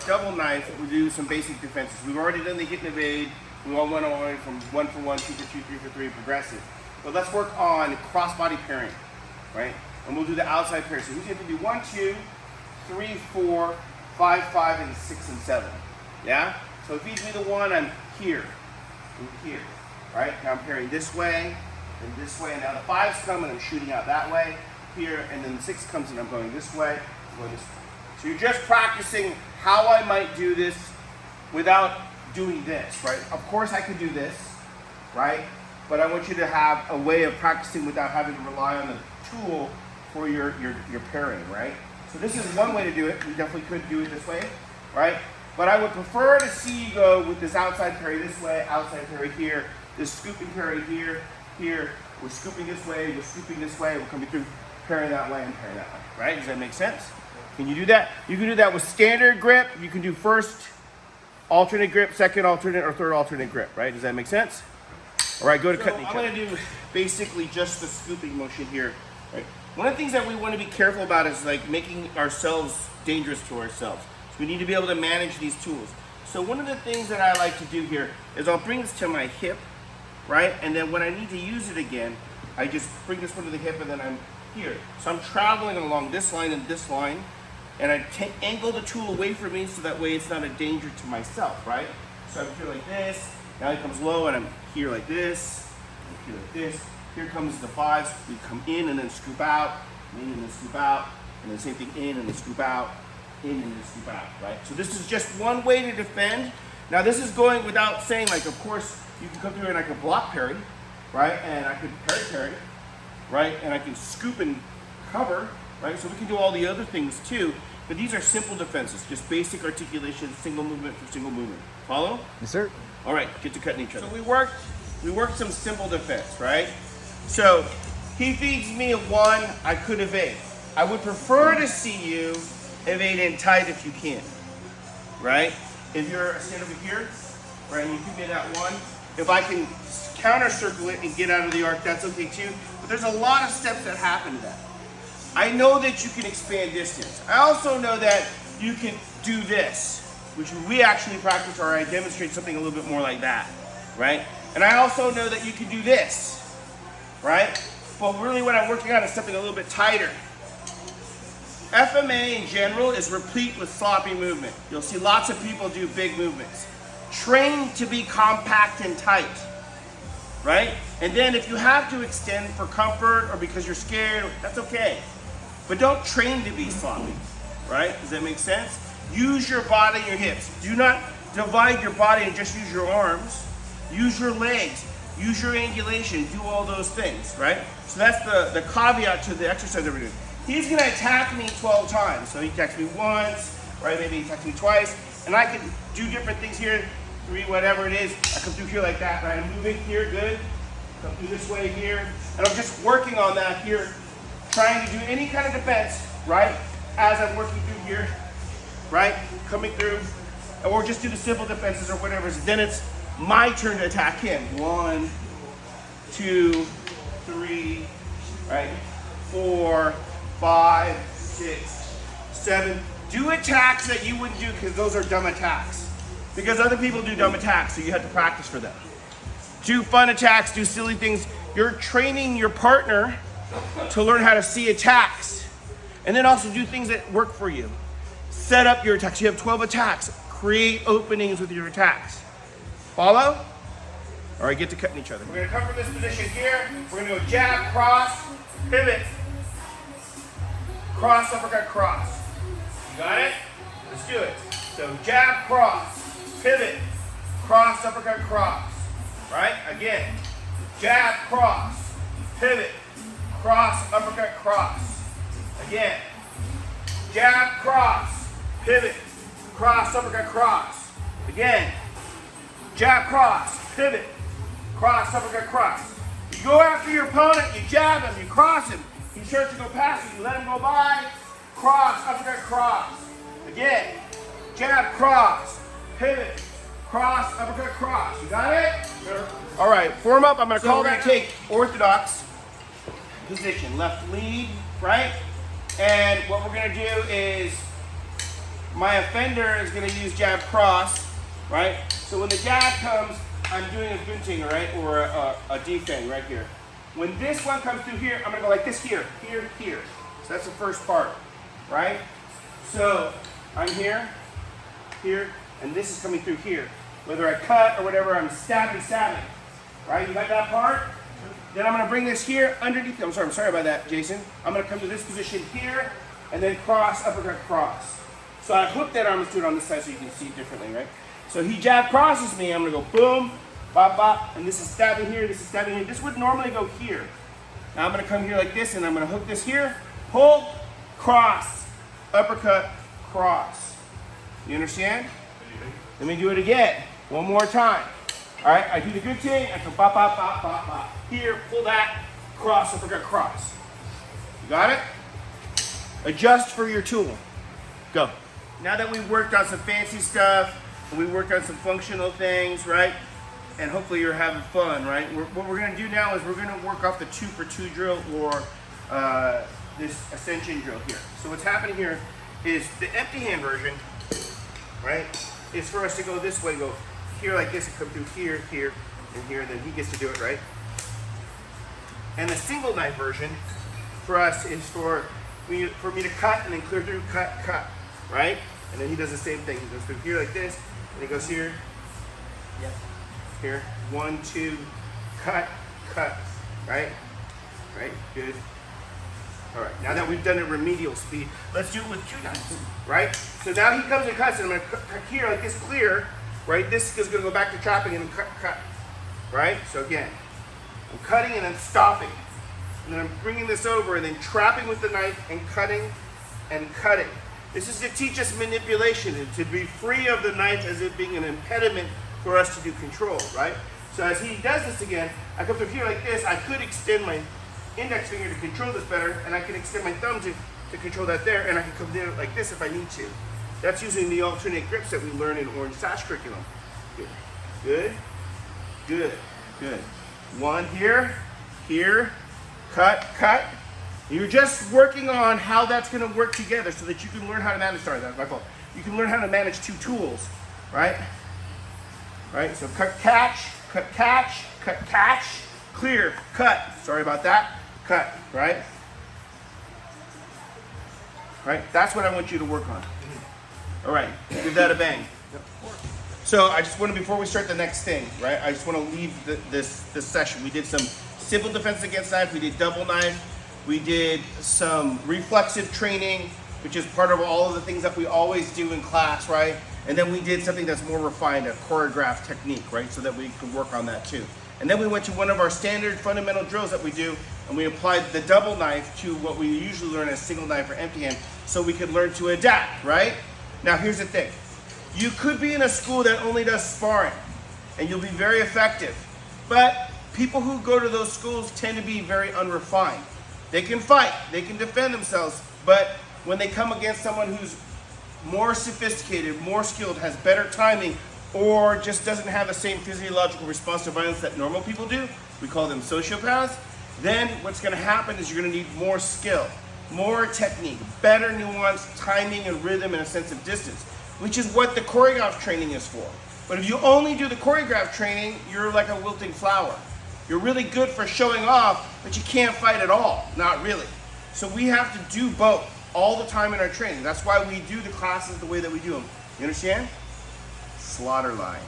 Double knife, we do some basic defenses. We've already done the hit and evade. We all went away from 1 for 1, 2 for 2, 3 for 3, progressive. But let's work on cross-body parrying, right? And we'll do the outside parry. So who's going to do 1, 2, 3, 4, 5, 5, and 6 and 7. Yeah? So if feeds me the 1, I'm here. I'm here. Right? Now I'm parrying this way, and this way, and now the 5's coming, I'm shooting out that way, here, and then the 6 comes and I'm going this way, I'm going this way. So you're just practicing how I might do this without doing this, right? Of course I could do this, right? But I want you to have a way of practicing without having to rely on the tool for your parrying, right? So this is one way to do it. You definitely could do it this way, right? But I would prefer to see you go with this outside parry this way, outside parry here, this scooping parry here, here. We're scooping this way, we're scooping this way, we're coming through, parrying that way and parrying that way, right? Does that make sense? Can you do that? You can do that with standard grip. You can do first alternate grip, second alternate, or third alternate grip, right? Does that make sense? All right, go to cut. I'm going to do basically just the scooping motion here, right? One of the things that we want to be careful about is like making ourselves dangerous to ourselves. So we need to be able to manage these tools. So one of the things that I like to do here is I'll bring this to my hip, right? And then when I need to use it again, I just bring this one to the hip and then I'm here. So I'm traveling along this line and this line, and I angle the tool away from me so that way it's not a danger to myself, right? So I'm here like this, now it comes low and I'm here like this, I'm here like this. Here comes the 5s, we come in and then scoop out, in and then scoop out, and then same thing in and then scoop out, in and then scoop out, right? So this is just one way to defend. Now this is going without saying, like, of course, you can come through and I can block parry, right? And I could parry, right? And I can scoop and cover, right? So we can do all the other things too, but these are simple defenses, just basic articulation, single movement for single movement. Follow? Yes, sir. All right, get to cutting each other. So we worked some simple defense, right? So he feeds me a 1, I could evade. I would prefer to see you evade in tight if you can, right? If you're stand over here, right, and you feed me that 1, if I can counter circle it and get out of the arc, that's okay too. But there's a lot of steps that happen to that. I know that you can expand distance. I also know that you can do this, which we actually practice, or I demonstrate something a little bit more like that, right? And I also know that you can do this, right? But really what I'm working on is something a little bit tighter. FMA in general is replete with sloppy movement. You'll see lots of people do big movements. Train to be compact and tight, right? And then if you have to extend for comfort or because you're scared, that's okay. But don't train to be sloppy, right? Does that make sense? Use your body and your hips. Do not divide your body and just use your arms. Use your legs. Use your angulation. Do all those things, right? So that's the caveat to the exercise that we're doing. He's going to attack me 12 times. So he attacks me once, right? Maybe he attacks me twice. And I can do different things here, 3, whatever it is. I come through here like that, right? I'm moving here, good. Come through this way here. And I'm just working on that here, trying to do any kind of defense, right? As I'm working through here, right? Coming through, or just do the simple defenses or whatever. So then it's my turn to attack him. 1, 2, 3, right? 4, 5, 6, 7. Do attacks that you wouldn't do because those are dumb attacks. Because other people do dumb attacks, so you have to practice for them. Do fun attacks, do silly things. You're training your partner to learn how to see attacks. And then also do things that work for you. Set up your attacks. You have 12 attacks. Create openings with your attacks. Follow? All right, get to cutting each other. We're gonna come from this position here. We're gonna go jab, cross, pivot. Cross, uppercut, cross. You got it? Let's do it. So jab, cross, pivot, cross, uppercut, cross. Right? Again. Jab, cross, pivot, cross, uppercut, cross. Again. Jab, cross, pivot, cross, uppercut, cross. Again. Jab, cross, pivot, cross, uppercut, cross. You go after your opponent, you jab him, you cross him. He starts to go past you, you let him go by. Cross, uppercut, cross. Again. Jab, cross, pivot, cross, uppercut, cross. You got it? All right, form up. I'm going to call that take orthodox. position. Left lead, right? And what we're gonna do is, my offender is gonna use jab cross, right? So when the jab comes, I'm doing a gunting, right? Or a defend right here. When this one comes through here, I'm gonna go like this here, here, here. So that's the first part, right? So I'm here, here, and this is coming through here. Whether I cut or whatever, I'm stabbing, right? You got that part? Then I'm gonna bring this here underneath. I'm sorry about that, Jason. I'm gonna come to this position here, and then cross, uppercut, cross. So I hook that arm, let's do it on this side so you can see it differently, right? So he jab crosses me, I'm gonna go boom, bop, bop, and this is stabbing here, this is stabbing here. This would normally go here. Now I'm gonna come here like this, and I'm gonna hook this here, pull, cross, uppercut, cross. You understand? Let me do it again, one more time. All right, I do the good thing, I go bop, bop, bop, bop, bop. Here, pull that, cross, uppercut, cross. You got it? Adjust for your tool. Go. Now that we've worked on some fancy stuff, and we worked on some functional things, right? And hopefully you're having fun, right? What we're gonna do now is we're gonna work off the 2-for-2 drill or this ascension drill here. So what's happening here is the empty hand version, right? Is for us to go this way, go here like this, and come through here, here, and here, and then he gets to do it, right? And the single knife version for us is for me to cut and then clear through, cut, cut, right? And then he does the same thing. He goes through here like this, and he goes here, yep, here, 1, 2, cut, cut, right? Right, good. All right, now that we've done it remedial speed, let's do it with 2 knives, right? So now he comes and cuts, and I'm gonna cut here like this, clear, right? This is gonna go back to chopping and cut, cut, right? So again, I'm cutting and then stopping. And then I'm bringing this over and then trapping with the knife and cutting and cutting. This is to teach us manipulation and to be free of the knife as it being an impediment for us to do control, right? So as he does this again, I come through here like this. I could extend my index finger to control this better, and I can extend my thumb to control that there, and I can come down like this if I need to. That's using the alternate grips that we learn in Orange Sash curriculum. Good, good, good, good. 1 here, here, cut, cut. You're just working on how that's going to work together so that you can learn how to manage. Sorry, that's my fault. You can learn how to manage 2 tools, right? Right. So cut, catch, clear, cut. Sorry about that. Cut. Right. Right. That's what I want you to work on. All right. Give that a bang. So I just want to, before we start the next thing, right? I just want to leave this session. We did some simple defense against knife. We did double knife. We did some reflexive training, which is part of all of the things that we always do in class, right? And then we did something that's more refined, a choreographed technique, right? So that we can work on that too. And then we went to one of our standard fundamental drills that we do, and we applied the double knife to what we usually learn as single knife or empty hand, so we could learn to adapt, right? Now here's the thing. You could be in a school that only does sparring, and you'll be very effective. But people who go to those schools tend to be very unrefined. They can fight, they can defend themselves, but when they come against someone who's more sophisticated, more skilled, has better timing, or just doesn't have the same physiological response to violence that normal people do, we call them sociopaths, then what's gonna happen is you're gonna need more skill, more technique, better nuance, timing and rhythm and a sense of distance, which is what the choreographed training is for. But if you only do the choreographed training, you're like a wilting flower. You're really good for showing off, but you can't fight at all, not really. So we have to do both all the time in our training. That's why we do the classes the way that we do them. You understand? Slaughter line.